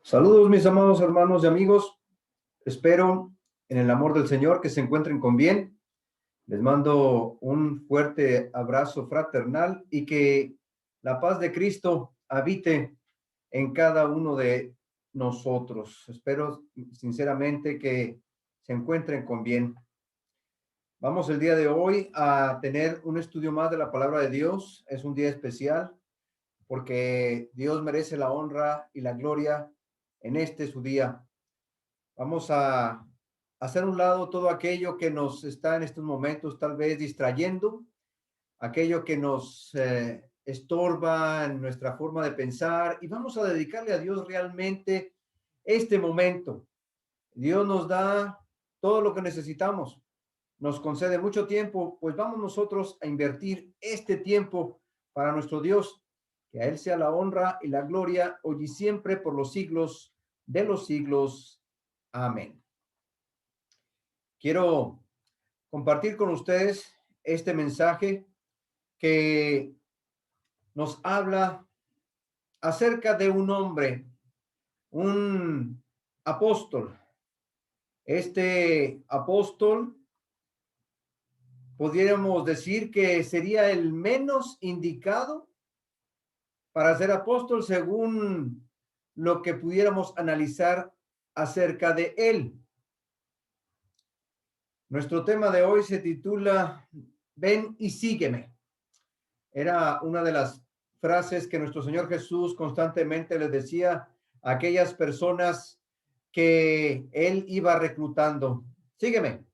Saludos, mis amados hermanos y amigos. Espero en el amor del Señor que se encuentren con bien. Les mando un fuerte abrazo fraternal y que la paz de Cristo habite en cada uno de nosotros. Espero sinceramente que se encuentren con bien. Vamos el día de hoy a tener un estudio más de la palabra de Dios. Es un día especial porque Dios merece la honra y la gloria en este su día. Vamos a hacer un lado todo aquello que nos está en estos momentos tal vez distrayendo, aquello que nos estorba en nuestra forma de pensar y vamos a dedicarle a Dios realmente este momento. Dios nos da todo lo que necesitamos, nos concede mucho tiempo, pues vamos nosotros a invertir este tiempo para nuestro Dios, que a Él sea la honra y la gloria hoy y siempre por los siglos de los siglos. Amén. Quiero compartir con ustedes este mensaje que nos habla acerca de un hombre, un apóstol. Este apóstol, podríamos decir que sería el menos indicado para ser apóstol según lo que pudiéramos analizar acerca de él. Nuestro tema de hoy se titula Ven y sígueme. Era una de las frases que nuestro Señor Jesús constantemente les decía a aquellas personas que él iba reclutando. Sígueme.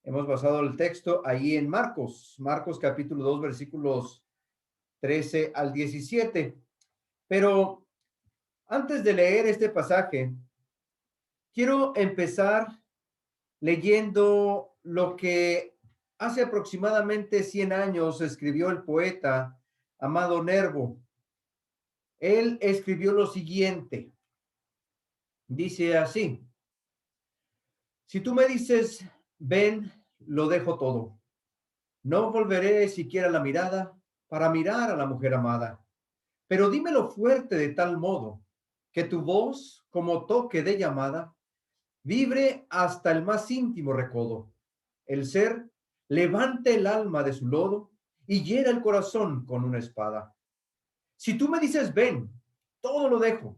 Hemos basado el texto ahí en Marcos capítulo 2, versículos 13 al 17. Pero antes de leer este pasaje, quiero empezar leyendo lo que hace aproximadamente 100 años escribió el poeta Amado Nervo. Él escribió lo siguiente, dice así: si tú me dices, ven, lo dejo todo. No volveré siquiera la mirada para mirar a la mujer amada. Pero dímelo fuerte de tal modo que tu voz, como toque de llamada, vibre hasta el más íntimo recodo. El ser levante el alma de su lodo y hiera el corazón con una espada. Si tú me dices, ven, todo lo dejo.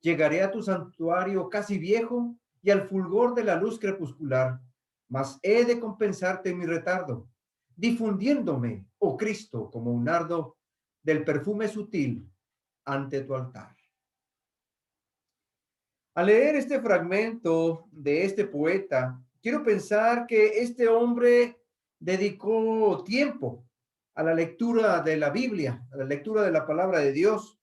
Llegaré a tu santuario casi viejo y al fulgor de la luz crepuscular, mas he de compensarte mi retardo, difundiéndome, oh Cristo, como un nardo del perfume sutil ante tu altar. Al leer este fragmento de este poeta, quiero pensar que este hombre dedicó tiempo a la lectura de la Biblia, a la lectura de la palabra de Dios.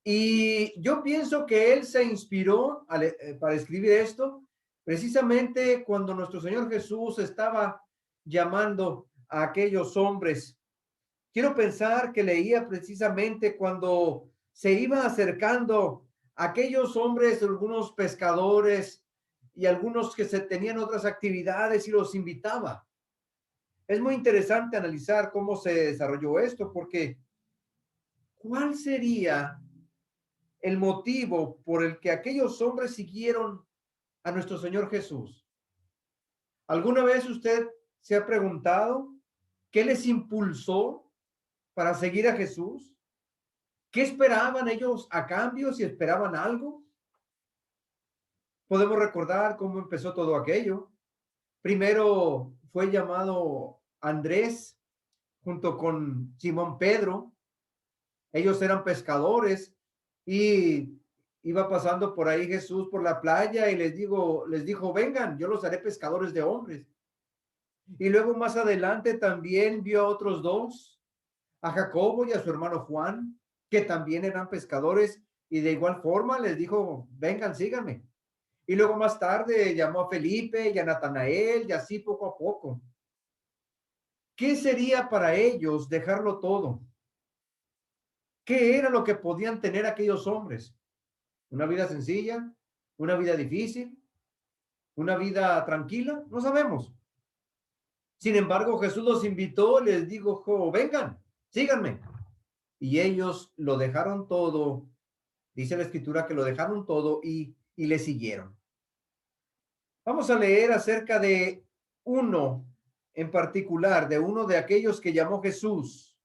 Y yo pienso que él se inspiró para escribir esto precisamente cuando nuestro Señor Jesús estaba llamando a aquellos hombres. Quiero pensar que leía precisamente cuando se iba acercando a aquellos hombres, algunos pescadores y algunos que se tenían otras actividades y los invitaba. Es muy interesante analizar cómo se desarrolló esto, porque ¿cuál sería el motivo por el que aquellos hombres siguieron a nuestro Señor Jesús? ¿Alguna vez usted se ha preguntado qué les impulsó para seguir a Jesús? ¿Qué esperaban ellos a cambio? ¿Si esperaban algo? Podemos recordar cómo empezó todo aquello. Primero fue llamado Andrés junto con Simón Pedro. Ellos eran pescadores y iba pasando por ahí Jesús por la playa y les dijo, vengan, yo los haré pescadores de hombres. Y luego más adelante también vio a otros dos, a Jacobo y a su hermano Juan, que también eran pescadores, y de igual forma les dijo, vengan, síganme. Y luego más tarde llamó a Felipe y a Natanael y así poco a poco. ¿Qué sería para ellos dejarlo todo? ¿Qué era lo que podían tener aquellos hombres? ¿Una vida sencilla? ¿Una vida difícil? ¿Una vida tranquila? No sabemos. Sin embargo, Jesús los invitó, les dijo, vengan, síganme. Y ellos lo dejaron todo Dice la escritura que lo dejaron todo y le siguieron. Vamos a leer acerca de uno en particular, de uno de aquellos que llamó Jesús.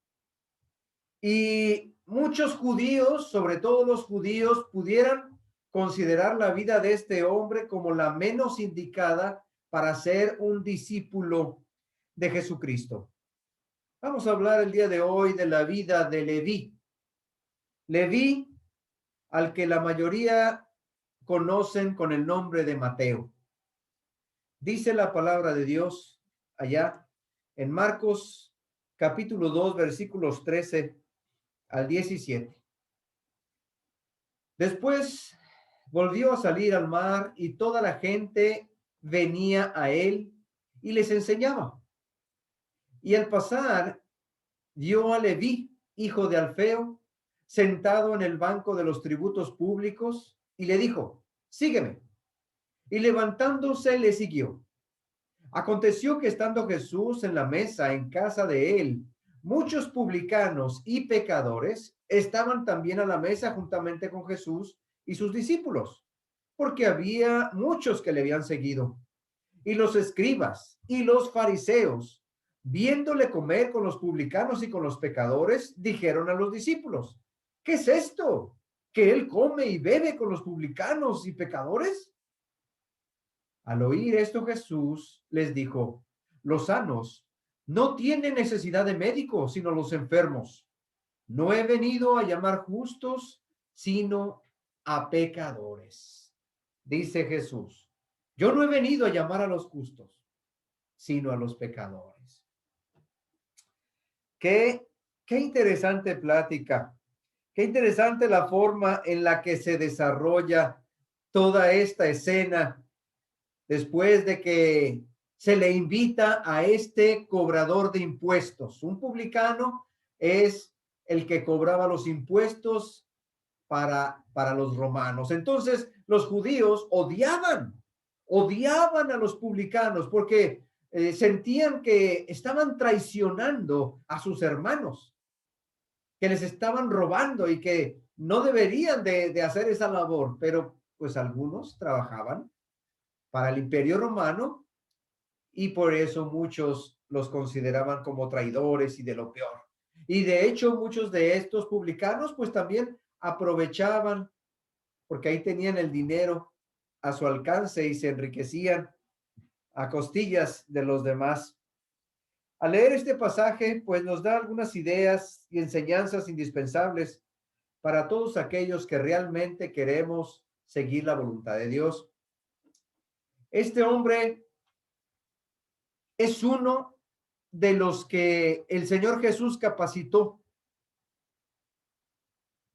Y muchos judíos, sobre todo los judíos, pudieran considerar la vida de este hombre como la menos indicada para ser un discípulo de Jesucristo. Vamos a hablar el día de hoy de la vida de Leví. Leví, al que la mayoría conocen con el nombre de Mateo. Dice la palabra de Dios allá en Marcos capítulo 2 versículos 13 al 17. Después volvió a salir al mar y toda la gente venía a él y les enseñaba. Y al pasar, vio a Leví, hijo de Alfeo, sentado en el banco de los tributos públicos y le dijo, sígueme. Y levantándose le siguió. Aconteció que estando Jesús en la mesa en casa de él, muchos publicanos y pecadores estaban también a la mesa juntamente con Jesús y sus discípulos, porque había muchos que le habían seguido. Y los escribas y los fariseos, viéndole comer con los publicanos y con los pecadores, dijeron a los discípulos, ¿qué es esto? ¿Que él come y bebe con los publicanos y pecadores? Al oír esto, Jesús les dijo, los sanos no tienen necesidad de médicos, sino los enfermos. No he venido a llamar justos, sino a pecadores. Dice Jesús, yo no he venido a llamar a los justos, sino a los pecadores. Qué interesante plática. Qué interesante la forma en la que se desarrolla toda esta escena después de que se le invita a este cobrador de impuestos. Un publicano es el que cobraba los impuestos para los romanos. Entonces, los judíos odiaban a los publicanos porque sentían que estaban traicionando a sus hermanos, que les estaban robando y que no deberían de hacer esa labor, pero pues algunos trabajaban para el Imperio Romano y por eso muchos los consideraban como traidores y de lo peor. Y de hecho muchos de estos publicanos pues también aprovechaban porque ahí tenían el dinero a su alcance y se enriquecían a costillas de los demás. Al leer este pasaje pues nos da algunas ideas y enseñanzas indispensables para todos aquellos que realmente queremos seguir la voluntad de Dios. Este hombre es uno de los que el Señor Jesús capacitó.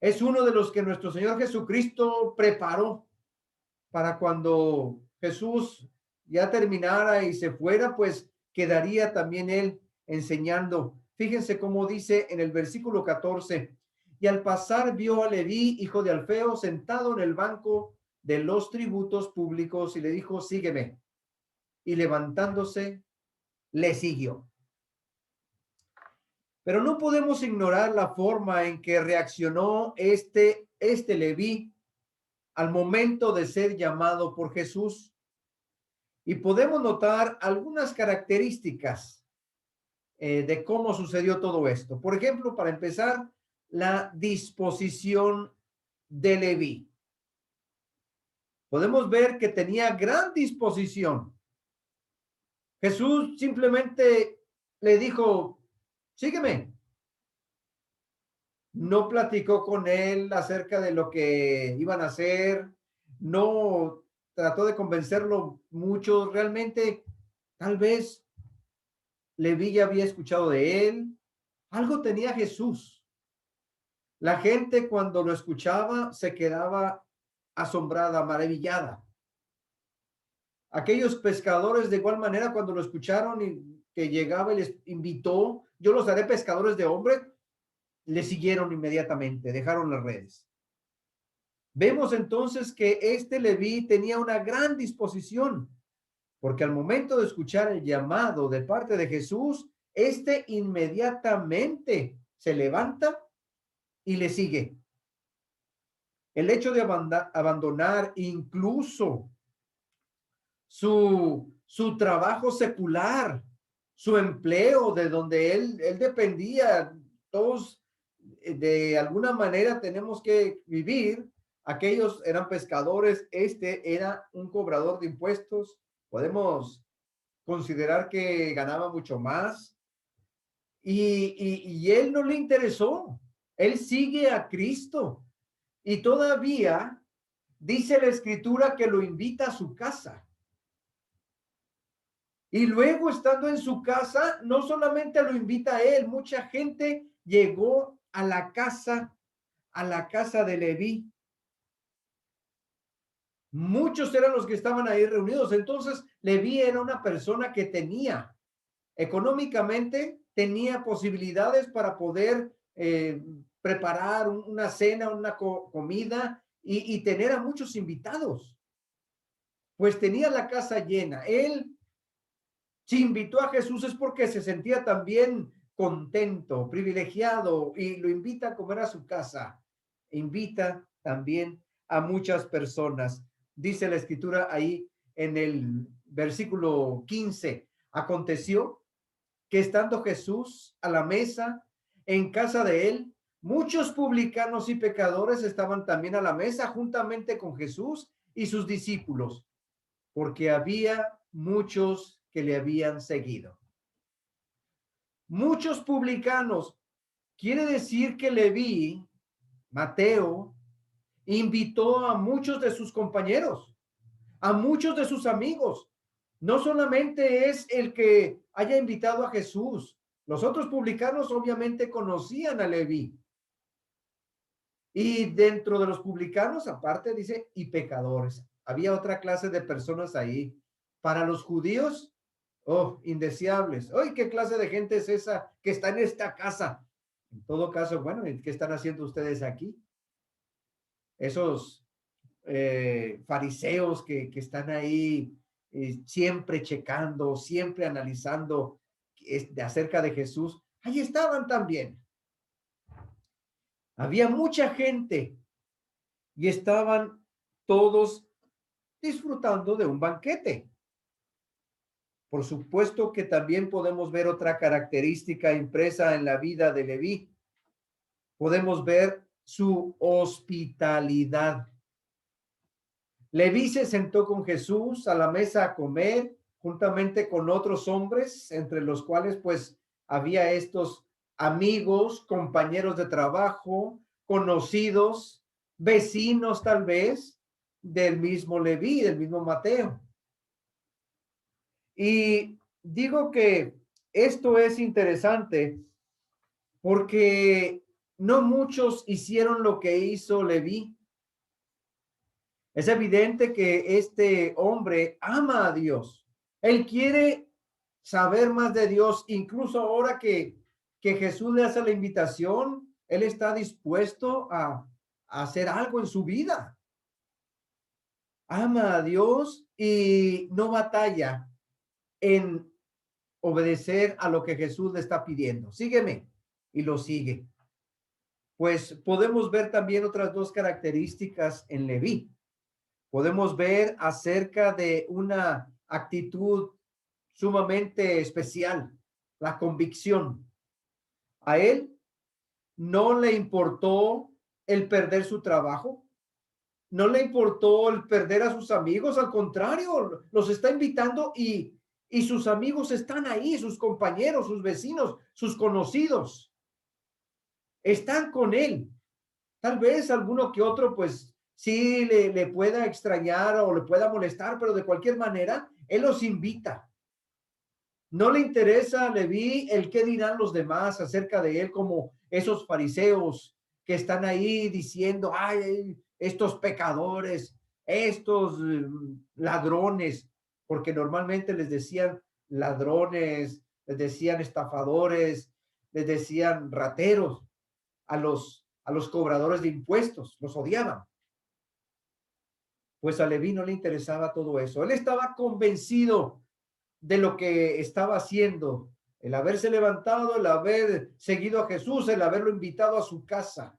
Es uno de los que nuestro Señor Jesucristo preparó para cuando Jesús ya terminara y se fuera, pues quedaría también él enseñando. Fíjense cómo dice en el versículo 14, y al pasar vio a Leví, hijo de Alfeo, sentado en el banco de los tributos públicos y le dijo, sígueme. Y levantándose, le siguió. Pero no podemos ignorar la forma en que reaccionó este Leví al momento de ser llamado por Jesús. Y podemos notar algunas características de cómo sucedió todo esto. Por ejemplo, para empezar, la disposición de Leví. Podemos ver que tenía gran disposición. Jesús simplemente le dijo, sígueme. No platicó con él acerca de lo que iban a hacer, no trató de convencerlo mucho, realmente tal vez Leví ya había escuchado de él, algo tenía Jesús. La gente cuando lo escuchaba se quedaba asombrada, maravillada. Aquellos pescadores de igual manera cuando lo escucharon y que llegaba y les invitó, yo los haré pescadores de hombres, le siguieron inmediatamente, dejaron las redes. Vemos entonces que este Leví tenía una gran disposición, porque al momento de escuchar el llamado de parte de Jesús, este inmediatamente se levanta y le sigue. el hecho de abandonar incluso su trabajo secular, su empleo de donde él dependía. Todos de alguna manera tenemos que vivir. Aquellos eran pescadores, este era un cobrador de impuestos. Podemos considerar que ganaba mucho más y él no le interesó. Él sigue a Cristo y todavía dice la escritura que lo invita a su casa. Y luego, estando en su casa, no solamente lo invita a él, mucha gente llegó a la casa de Leví. Muchos eran los que estaban ahí reunidos. Entonces, Leví era una persona que tenía, económicamente, tenía posibilidades para poder preparar una cena, una comida y tener a muchos invitados. Pues tenía la casa llena. Él, si invitó a Jesús, es porque se sentía también contento, privilegiado, y lo invita a comer a su casa. Invita también a muchas personas. Dice la escritura ahí en el versículo 15, aconteció que estando Jesús a la mesa en casa de él, muchos publicanos y pecadores estaban también a la mesa juntamente con Jesús y sus discípulos, porque había muchos que le habían seguido. Muchos publicanos, quiere decir que Leví, Mateo, invitó a muchos de sus compañeros, a muchos de sus amigos. No solamente es el que haya invitado a Jesús. Los otros publicanos obviamente conocían a Leví. Y dentro de los publicanos, aparte dice, y pecadores. Había otra clase de personas ahí. Para los judíos, oh, indeseables. ¡Ay, qué clase de gente es esa que está en esta casa! En todo caso, bueno, ¿qué están haciendo ustedes aquí? Esos fariseos que están ahí siempre checando, siempre analizando acerca de Jesús, ahí estaban también. Había mucha gente y estaban todos disfrutando de un banquete. Por supuesto que también podemos ver otra característica impresa en la vida de Leví. Podemos ver su hospitalidad. Leví se sentó con Jesús a la mesa a comer, juntamente con otros hombres, entre los cuales pues había estos amigos, compañeros de trabajo, conocidos, vecinos tal vez, del mismo Leví, del mismo Mateo. Y digo que esto es interesante porque no muchos hicieron lo que hizo Leví. Es evidente que este hombre ama a Dios. Él quiere saber más de Dios, incluso ahora que Jesús le hace la invitación, él está dispuesto a hacer algo en su vida. Ama a Dios y no batalla en obedecer a lo que Jesús le está pidiendo. Sígueme, y lo sigue. Pues podemos ver también otras dos características en Leví. Podemos ver acerca de una actitud sumamente especial, la convicción. A él no le importó el perder su trabajo, no le importó el perder a sus amigos, al contrario, los está invitando y sus amigos están ahí, sus compañeros, sus vecinos, sus conocidos, están con él. Tal vez alguno que otro, pues sí le pueda extrañar o le pueda molestar, pero de cualquier manera, él los invita. No le interesa a Leví el qué dirán los demás acerca de él, como esos fariseos que están ahí diciendo, ay, estos pecadores, estos ladrones, porque normalmente les decían ladrones, les decían estafadores, les decían rateros a los cobradores de impuestos, los odiaban. Pues a Leví no le interesaba todo eso. Él estaba convencido de lo que estaba haciendo, el haberse levantado, el haber seguido a Jesús, el haberlo invitado a su casa.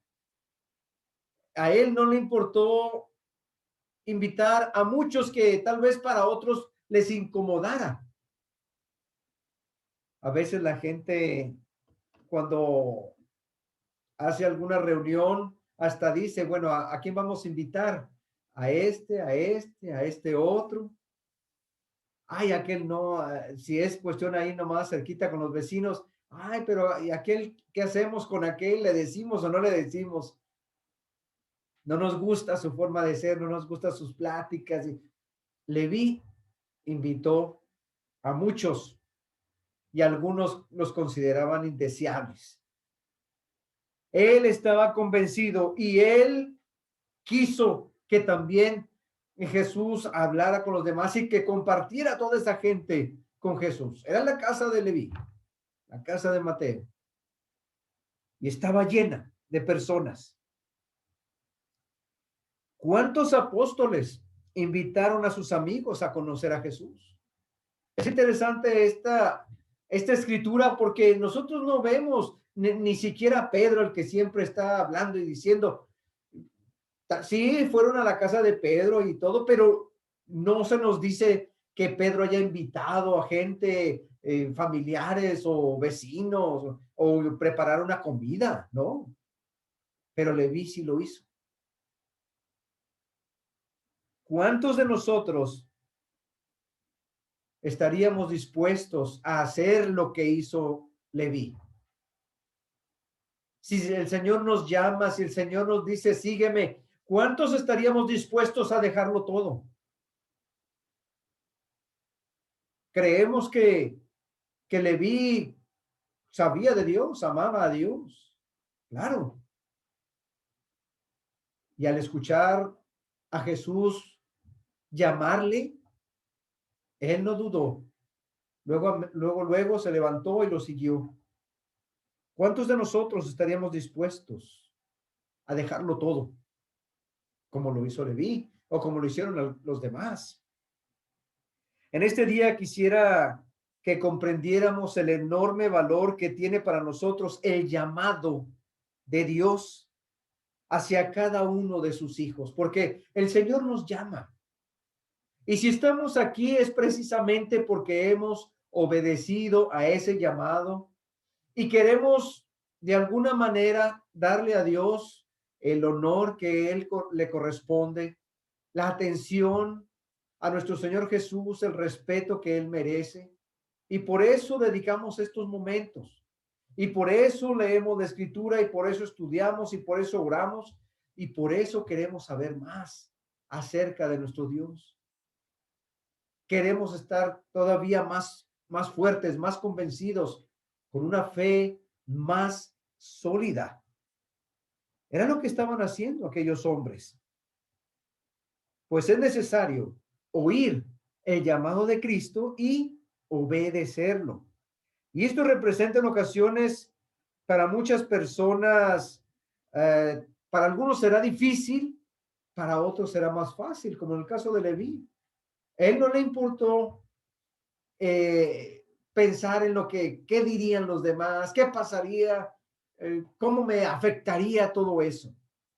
A él no le importó invitar a muchos que tal vez para otros les incomodara. A veces la gente cuando hace alguna reunión hasta dice, bueno, ¿a quién vamos a invitar? A este, a este, a este otro. Ay, aquel no, si es cuestión ahí nomás cerquita con los vecinos. Ay, pero ¿y aquel qué hacemos con aquel? ¿Le decimos o no le decimos? No nos gusta su forma de ser, no nos gustan sus pláticas. Leví invitó a muchos y algunos los consideraban indeseables. Él estaba convencido y él quiso que también Jesús hablara con los demás y que compartiera toda esa gente con Jesús. Era la casa de Leví, la casa de Mateo, y estaba llena de personas. ¿Cuántos apóstoles invitaron a sus amigos a conocer a Jesús? Es interesante esta escritura porque nosotros no vemos ni siquiera Pedro, el que siempre está hablando y diciendo, sí, fueron a la casa de Pedro y todo, pero no se nos dice que Pedro haya invitado a gente, familiares o vecinos, o preparar una comida, ¿no? Pero Leví sí lo hizo. ¿Cuántos de nosotros estaríamos dispuestos a hacer lo que hizo Leví? Si el Señor nos llama, si el Señor nos dice, sígueme, ¿cuántos estaríamos dispuestos a dejarlo todo? Creemos que Leví sabía de Dios, amaba a Dios. Claro. Y al escuchar a Jesús llamarle, él no dudó. Luego se levantó y lo siguió. ¿Cuántos de nosotros estaríamos dispuestos a dejarlo todo? Como lo hizo Leví o como lo hicieron los demás. En este día quisiera que comprendiéramos el enorme valor que tiene para nosotros el llamado de Dios hacia cada uno de sus hijos, porque el Señor nos llama. Y si estamos aquí es precisamente porque hemos obedecido a ese llamado y queremos de alguna manera darle a Dios el honor que Él le corresponde, la atención a nuestro Señor Jesús, el respeto que Él merece. Y por eso dedicamos estos momentos. Y por eso leemos la Escritura y por eso estudiamos y por eso oramos y por eso queremos saber más acerca de nuestro Dios. Queremos estar todavía más fuertes, más convencidos, con una fe más sólida. Era lo que estaban haciendo aquellos hombres. Pues es necesario oír el llamado de Cristo y obedecerlo. Y esto representa en ocasiones para muchas personas, para algunos será difícil, para otros será más fácil, como en el caso de Leví. Él no le importó pensar en qué dirían los demás, qué pasaría, cómo me afectaría todo eso.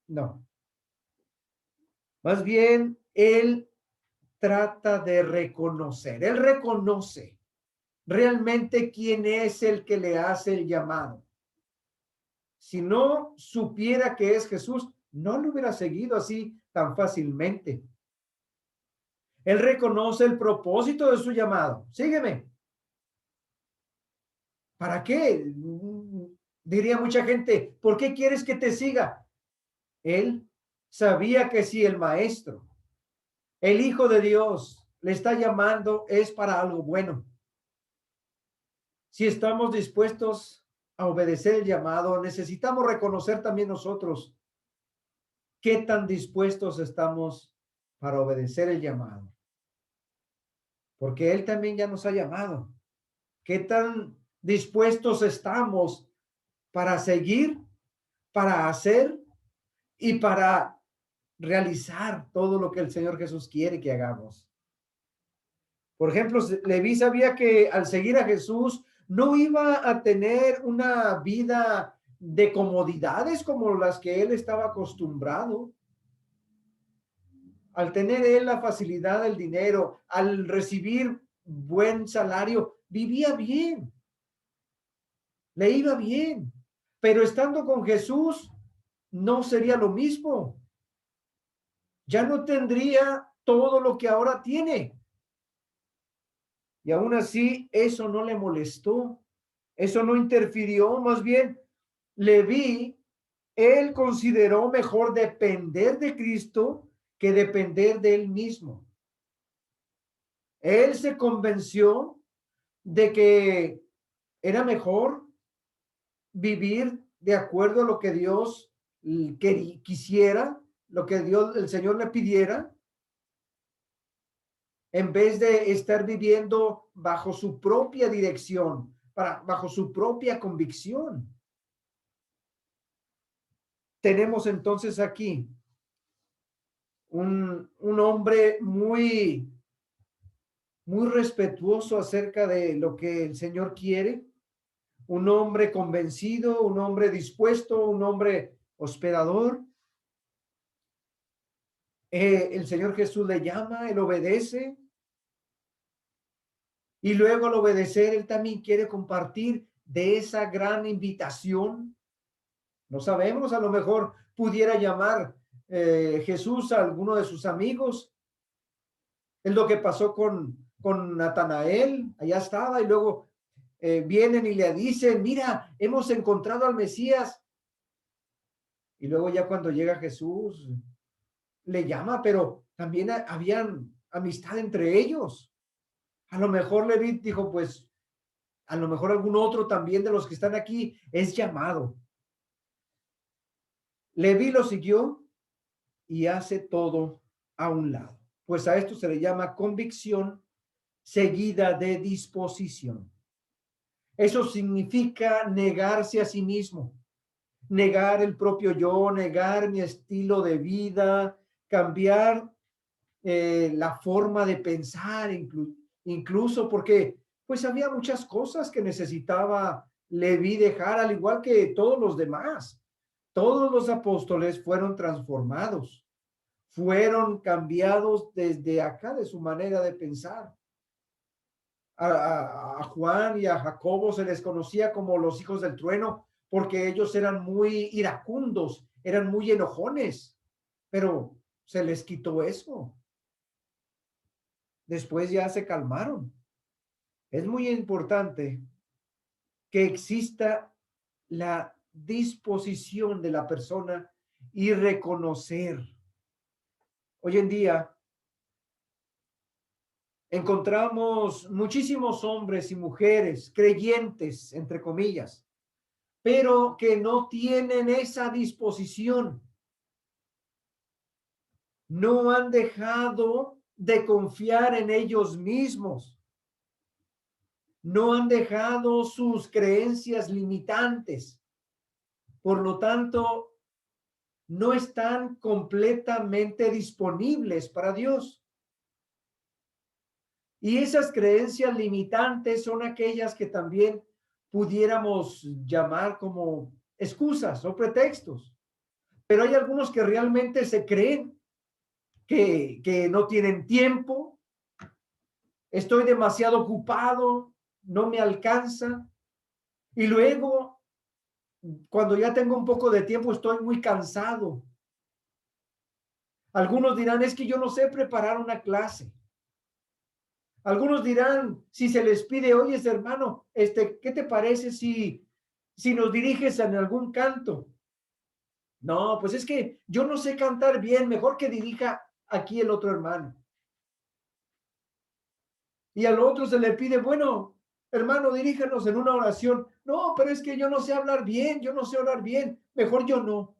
No. Más bien, él trata de reconocer, él reconoce realmente quién es el que le hace el llamado. Si no supiera que es Jesús, no lo hubiera seguido así tan fácilmente. Él reconoce el propósito de su llamado. Sígueme. ¿Para qué? Diría mucha gente, ¿por qué quieres que te siga? Él sabía que si el maestro, el Hijo de Dios, le está llamando, es para algo bueno. Si estamos dispuestos a obedecer el llamado, necesitamos reconocer también nosotros qué tan dispuestos estamos para obedecer el llamado. Porque Él también ya nos ha llamado. ¿Qué tan dispuestos estamos para seguir, para hacer y para realizar todo lo que el Señor Jesús quiere que hagamos? Por ejemplo, Leví sabía que al seguir a Jesús no iba a tener una vida de comodidades como las que él estaba acostumbrado. Al tener él la facilidad del dinero, al recibir buen salario, vivía bien, le iba bien. Pero estando con Jesús, no sería lo mismo. Ya no tendría todo lo que ahora tiene. Y aún así, eso no le molestó. Eso no interfirió, más bien, Leví, él consideró mejor depender de Cristo que depender de él mismo. Él se convenció de que era mejor vivir de acuerdo a lo que Dios quisiera, lo que Dios, el Señor le pidiera, en vez de estar viviendo bajo su propia dirección, bajo su propia convicción. Tenemos entonces aquí un hombre muy respetuoso acerca de lo que el Señor quiere, un hombre convencido, un hombre dispuesto, un hombre hospedador. El Señor Jesús le llama, él obedece, y luego al obedecer, él también quiere compartir de esa gran invitación. No sabemos, a lo mejor pudiera llamar Jesús a alguno de sus amigos. Es lo que pasó con Natanael, allá estaba, y luego vienen y le dicen, mira, hemos encontrado al Mesías. Y luego ya cuando llega Jesús, le llama, pero también habían amistad entre ellos. A lo mejor Leví dijo, pues, a lo mejor algún otro también de los que están aquí es llamado. Leví lo siguió y hace todo a un lado. Pues a esto se le llama convicción seguida de disposición. Eso significa negarse a sí mismo, negar el propio yo, negar mi estilo de vida, cambiar la forma de pensar, incluso porque pues había muchas cosas que necesitaba Leví dejar, al igual que todos los demás. Todos los apóstoles fueron transformados, fueron cambiados desde acá de su manera de pensar. A Juan y a Jacobo se les conocía como los hijos del trueno porque ellos eran muy iracundos, eran muy enojones, pero se les quitó eso. Después ya se calmaron. Es muy importante que exista la disposición de la persona y reconocer. Hoy en día encontramos muchísimos hombres y mujeres creyentes, entre comillas, pero que no tienen esa disposición. No han dejado de confiar en ellos mismos. No han dejado sus creencias limitantes. Por lo tanto, no están completamente disponibles para Dios. Y esas creencias limitantes son aquellas que también pudiéramos llamar como excusas o pretextos. Pero hay algunos que realmente se creen que no tienen tiempo, estoy demasiado ocupado, no me alcanza. Y luego, cuando ya tengo un poco de tiempo, estoy muy cansado. Algunos dirán, es que yo no sé preparar una clase. Algunos dirán, si se les pide, oye, hermano, ¿qué te parece si nos diriges en algún canto? No, pues es que yo no sé cantar bien, mejor que dirija aquí el otro hermano. Y al otro se le pide, bueno, hermano, diríjanos en una oración. No, pero es que yo no sé hablar bien, yo no sé orar bien, mejor yo no.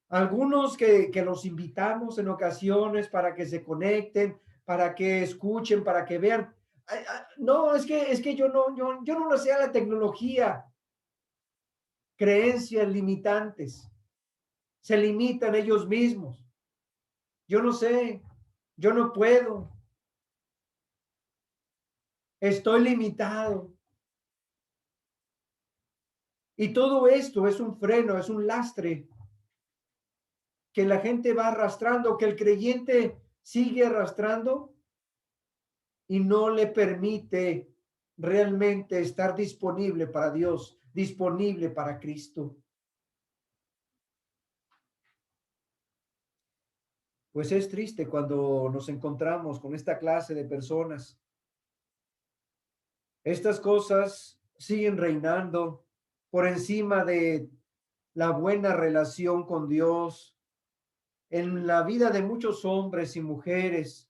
Algunos que los invitamos en ocasiones para que se conecten, para que escuchen, para que vean. No, es que yo no lo sé a la tecnología. Creencias limitantes. Se limitan ellos mismos. Yo no sé, yo no puedo. Estoy limitado. Y todo esto es un freno, es un lastre que la gente va arrastrando, que el creyente sigue arrastrando y no le permite realmente estar disponible para Dios, disponible para Cristo. Pues es triste cuando nos encontramos con esta clase de personas. Estas cosas siguen reinando por encima de la buena relación con Dios en la vida de muchos hombres y mujeres.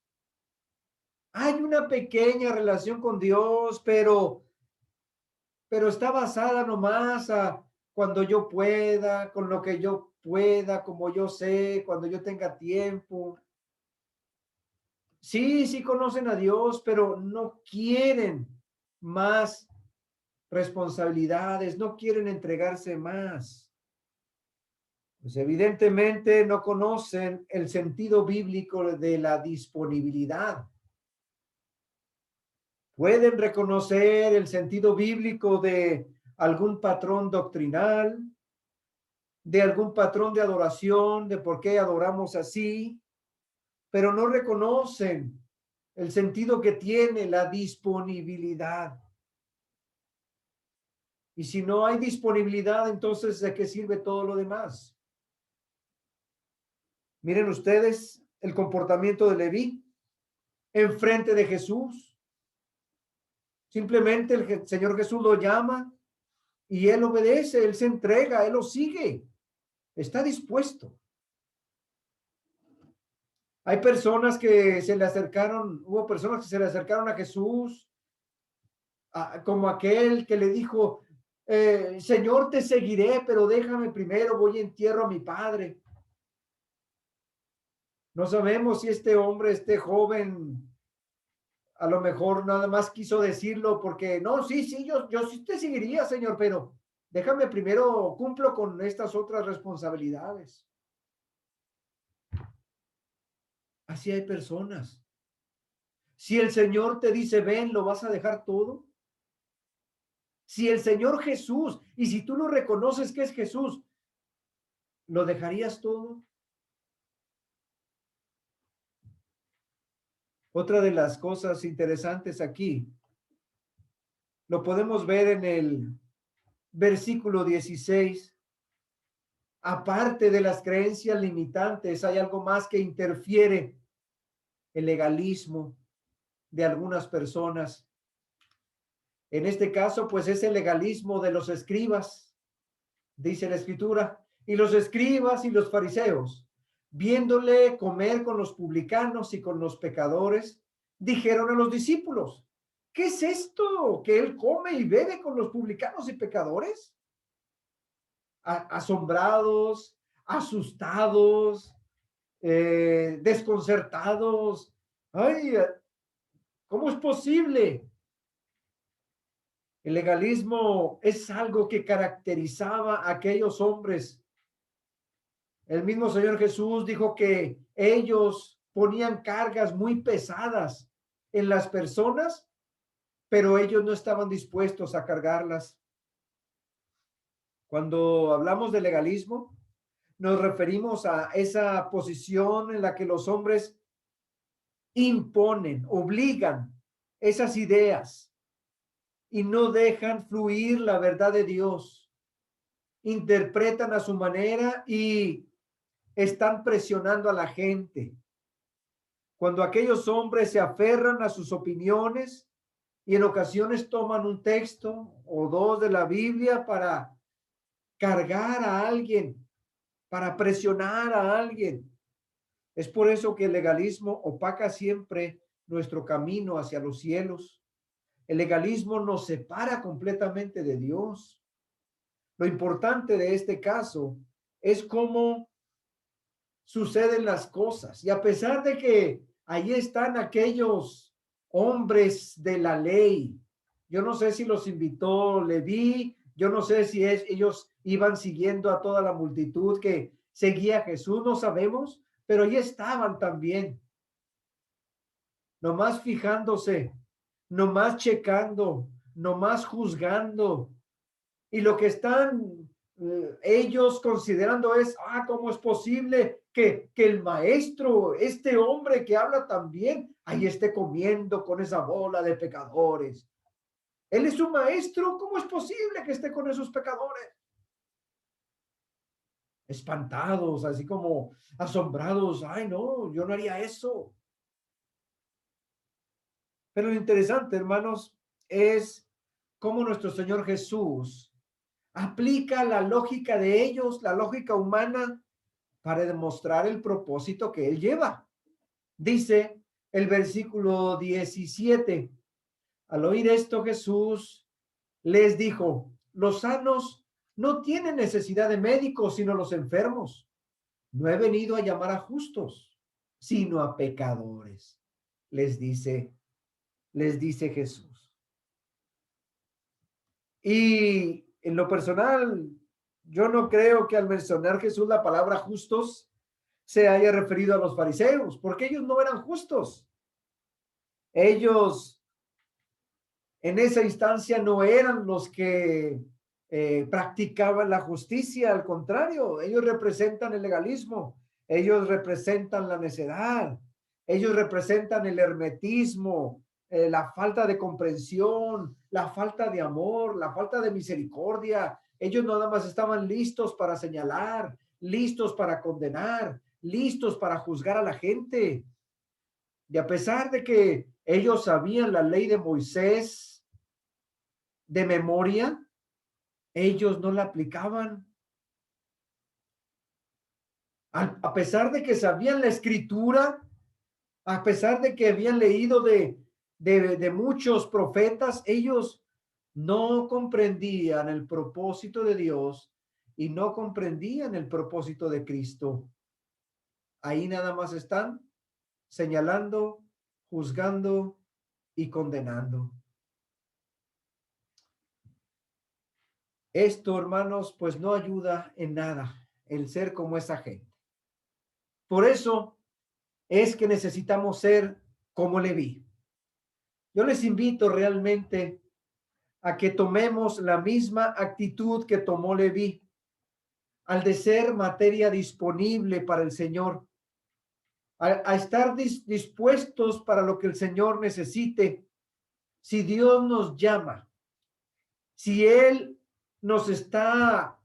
Hay una pequeña relación con Dios, pero está basada nomás a cuando yo pueda, con lo que yo pueda, como yo sé, cuando yo tenga tiempo. Sí, sí conocen a Dios, pero no quieren más responsabilidades, no quieren entregarse más. Pues evidentemente no conocen el sentido bíblico de la disponibilidad. Pueden reconocer el sentido bíblico de algún patrón doctrinal, de algún patrón de adoración, de por qué adoramos así, pero no reconocen el sentido que tiene la disponibilidad. Y si no hay disponibilidad, entonces ¿de qué sirve todo lo demás? Miren ustedes el comportamiento de Leví enfrente de Jesús. Simplemente el Señor Jesús lo llama y él obedece, él se entrega, él lo sigue, está dispuesto. Hay personas que se le acercaron, hubo personas que se le acercaron a Jesús, como aquel que le dijo, Señor, te seguiré, pero déjame primero, voy y entierro a mi padre. No sabemos si este hombre, este joven, a lo mejor nada más quiso decirlo porque, no, sí, sí, yo sí te seguiría, Señor, pero déjame primero, cumplo con estas otras responsabilidades. Así hay personas. Si el Señor te dice, ven, ¿lo vas a dejar todo? Si el Señor Jesús, y si tú no reconoces que es Jesús, ¿lo dejarías todo? Otra de las cosas interesantes aquí, lo podemos ver en el versículo 16. Aparte de las creencias limitantes, hay algo más que interfiere: el legalismo de algunas personas. En este caso, pues es el legalismo de los escribas, dice la escritura, y los escribas y los fariseos, viéndole comer con los publicanos y con los pecadores, dijeron a los discípulos, ¿qué es esto? ¿Que él come y bebe con los publicanos y pecadores? Asombrados, asustados, desconcertados. Ay, ¿cómo es posible? El legalismo es algo que caracterizaba a aquellos hombres. El mismo Señor Jesús dijo que ellos ponían cargas muy pesadas en las personas, pero ellos no estaban dispuestos a cargarlas. Cuando hablamos de legalismo, nos referimos a esa posición en la que los hombres imponen, obligan esas ideas y no dejan fluir la verdad de Dios. Interpretan a su manera y están presionando a la gente. Cuando aquellos hombres se aferran a sus opiniones y en ocasiones toman un texto o dos de la Biblia para cargar a alguien, para presionar a alguien. Es por eso que el legalismo opaca siempre nuestro camino hacia los cielos. El legalismo nos separa completamente de Dios. Lo importante de este caso es cómo suceden las cosas. Y a pesar de que ahí están aquellos hombres de la ley, yo no sé si los invitó Leví, yo no sé si ellos iban siguiendo a toda la multitud que seguía a Jesús, no sabemos, pero ahí estaban también, nomás fijándose, nomás checando, nomás juzgando y lo que están ellos considerando es, ¿cómo es posible que el maestro, este hombre que habla tan bien, ahí esté comiendo con esa bola de pecadores? Él es un maestro, ¿cómo es posible que esté con esos pecadores? Espantados, así como asombrados. Ay, no, yo no haría eso. Pero lo interesante, hermanos, es cómo nuestro Señor Jesús aplica la lógica de ellos, la lógica humana, para demostrar el propósito que Él lleva. Dice el versículo 17, al oír esto Jesús les dijo, los sanos no tienen necesidad de médicos, sino los enfermos. No he venido a llamar a justos, sino a pecadores, les dice Jesús. Y en lo personal, yo no creo que al mencionar Jesús la palabra justos se haya referido a los fariseos, porque ellos no eran justos. Ellos en esa instancia no eran los que practicaban la justicia, al contrario, ellos representan el legalismo, ellos representan la necedad, ellos representan el hermetismo, la falta de comprensión, la falta de amor, la falta de misericordia. Ellos nada más estaban listos para señalar, listos para condenar, listos para juzgar a la gente. Y a pesar de que ellos sabían la ley de Moisés de memoria, ellos no la aplicaban. A pesar de que sabían la escritura, a pesar de que habían leído de muchos profetas, ellos no comprendían el propósito de Dios y no comprendían el propósito de Cristo. Ahí nada más están señalando, juzgando y condenando. Esto, hermanos, pues no ayuda en nada el ser como esa gente. Por eso es que necesitamos ser como Leví. Yo les invito realmente a que tomemos la misma actitud que tomó Leví al de ser materia disponible para el Señor, a estar dispuestos para lo que el Señor necesite. Si Dios nos llama, si Él nos está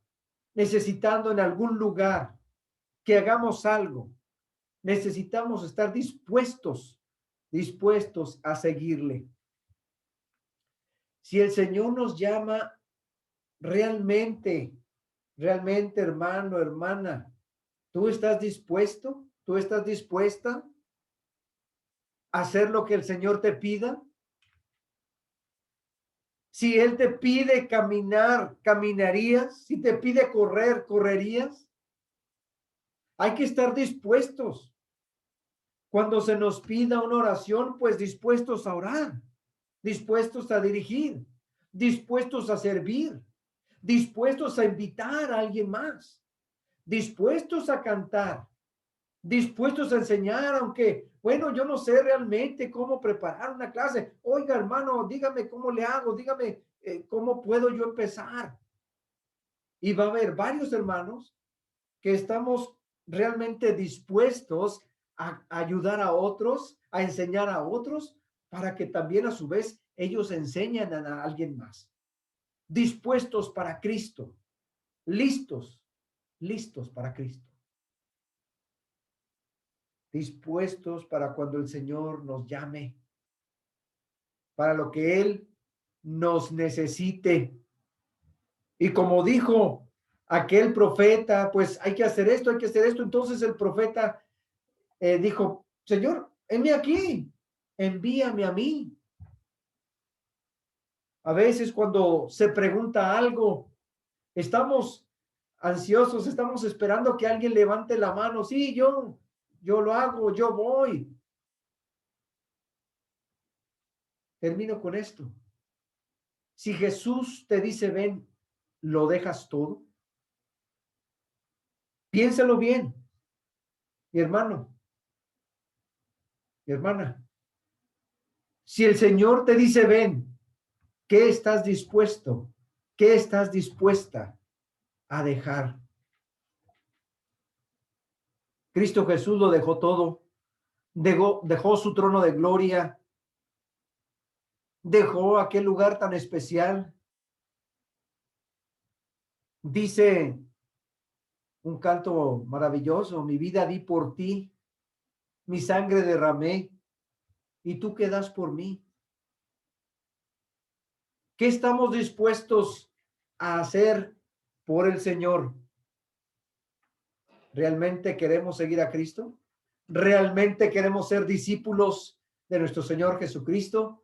necesitando en algún lugar, que hagamos algo, necesitamos estar dispuestos a seguirle. Si el Señor nos llama realmente, hermano, hermana, ¿tú estás dispuesto? ¿Tú estás dispuesta a hacer lo que el Señor te pida? Si Él te pide caminar, ¿caminarías? Si te pide correr, ¿correrías? Hay que estar dispuestos. Cuando se nos pida una oración, pues dispuestos a orar, dispuestos a dirigir, dispuestos a servir, dispuestos a invitar a alguien más, dispuestos a cantar, dispuestos a enseñar, aunque, bueno, yo no sé realmente cómo preparar una clase. Oiga, hermano, dígame cómo le hago, dígame cómo puedo yo empezar. Y va a haber varios hermanos que estamos realmente dispuestos a ayudar a otros, a enseñar a otros, para que también a su vez ellos enseñen a alguien más. Dispuestos para Cristo, listos para Cristo. Dispuestos para cuando el Señor nos llame, para lo que Él nos necesite. Y como dijo aquel profeta, pues hay que hacer esto, hay que hacer esto. Entonces el profeta dijo, Señor, heme aquí, envíame a mí. A veces cuando se pregunta algo, estamos ansiosos, estamos esperando que alguien levante la mano. Sí, yo lo hago, yo voy. Termino con esto. Si Jesús te dice, ven, ¿lo dejas todo? Piénsalo bien, mi hermano, mi hermana. Si el Señor te dice, ven, ¿qué estás dispuesto? ¿Qué estás dispuesta a dejar? Cristo Jesús lo dejó todo. Dejó su trono de gloria. Dejó aquel lugar tan especial. Dice un canto maravilloso: mi vida di por ti, mi sangre derramé, y tú quedas por mí. ¿Qué estamos dispuestos a hacer por el Señor? ¿Realmente queremos seguir a Cristo? ¿Realmente queremos ser discípulos de nuestro Señor Jesucristo?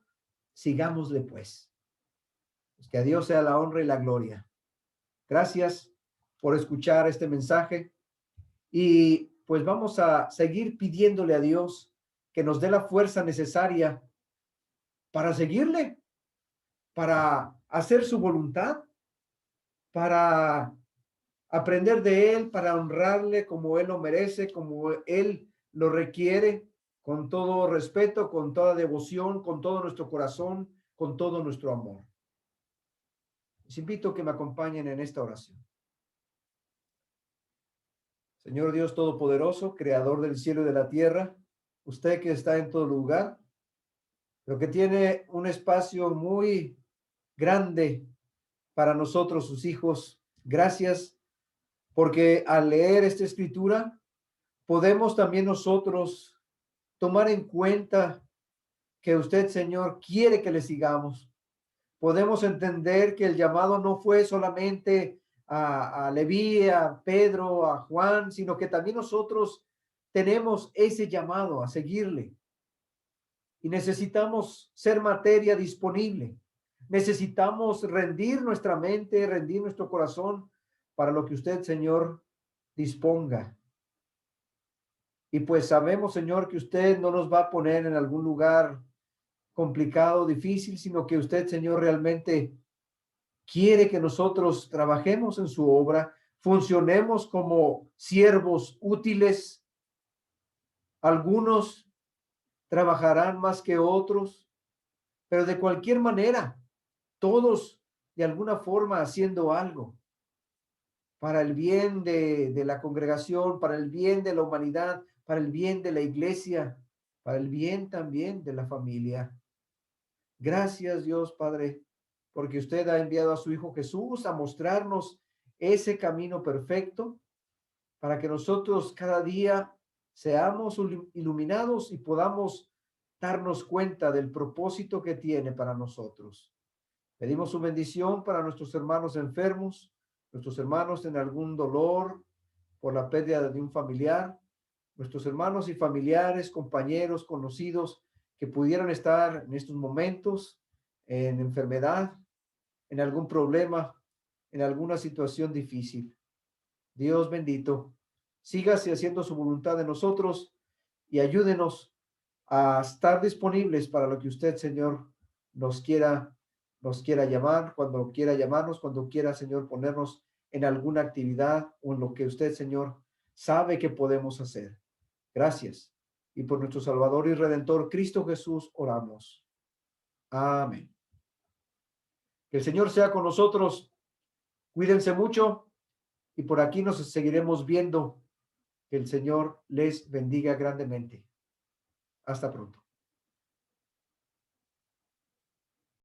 Sigámosle pues. Pues que a Dios sea la honra y la gloria. Gracias por escuchar este mensaje y pues vamos a seguir pidiéndole a Dios que nos dé la fuerza necesaria para seguirle, para hacer su voluntad, para aprender de Él, para honrarle como Él lo merece, como Él lo requiere, con todo respeto, con toda devoción, con todo nuestro corazón, con todo nuestro amor. Les invito a que me acompañen en esta oración. Señor Dios Todopoderoso, Creador del cielo y de la tierra, usted que está en todo lugar, pero que tiene un espacio muy grande para nosotros, sus hijos. Gracias porque al leer esta escritura podemos también nosotros tomar en cuenta que usted, Señor, quiere que le sigamos. Podemos entender que el llamado no fue solamente a Leví, a Pedro, a Juan, sino que también nosotros tenemos ese llamado a seguirle. Y necesitamos ser materia disponible. Necesitamos rendir nuestra mente, rendir nuestro corazón para lo que usted, Señor, disponga. Y pues sabemos, Señor, que usted no nos va a poner en algún lugar complicado, difícil, sino que usted, Señor, realmente quiere que nosotros trabajemos en su obra, funcionemos como siervos útiles. Algunos trabajarán más que otros, pero de cualquier manera, todos de alguna forma haciendo algo para el bien de la congregación, para el bien de la humanidad, para el bien de la iglesia, para el bien también de la familia. Gracias, Dios Padre, porque usted ha enviado a su Hijo Jesús a mostrarnos ese camino perfecto para que nosotros cada día seamos iluminados y podamos darnos cuenta del propósito que tiene para nosotros. Pedimos su bendición para nuestros hermanos enfermos, nuestros hermanos en algún dolor por la pérdida de un familiar, nuestros hermanos y familiares, compañeros, conocidos que pudieran estar en estos momentos en enfermedad, en algún problema, en alguna situación difícil. Dios bendito, sígase haciendo su voluntad de nosotros y ayúdenos a estar disponibles para lo que usted, Señor, nos quiera llamar, cuando quiera llamarnos, cuando quiera, Señor, ponernos en alguna actividad o en lo que usted, Señor, sabe que podemos hacer. Gracias. Y por nuestro Salvador y Redentor, Cristo Jesús, oramos. Amén. Que el Señor sea con nosotros. Cuídense mucho y por aquí nos seguiremos viendo. Que el Señor les bendiga grandemente. Hasta pronto.